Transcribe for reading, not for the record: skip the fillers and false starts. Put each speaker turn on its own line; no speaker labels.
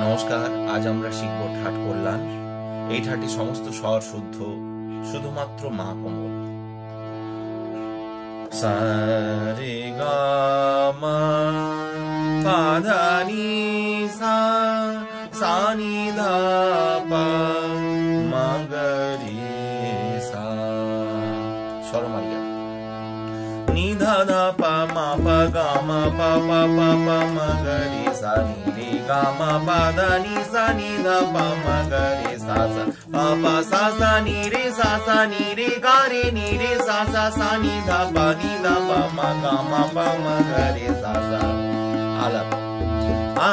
নমস্কার, আজ আমরা শিখব ঠাট কল্যাণ। এই ঠাটে সমস্ত স্বর শুদ্ধ, শুধুমাত্র মা কোমল। সা রে গা মা পা ধা নি সা, সা নি ধা পা মা গা রে সা। স্বরমালিকা নি ধা ধা পা মা পা গা মা পা পা পা পা মা গা রে সা নি রে গা মা পা ধা নি সা নি ধা পা মা গা রে সা সা পা পা সা সা নি রে গা রে নি রে সা সা সা নি ধা পা মা গা মা পা মা গা রে সা সা। আলাপ আ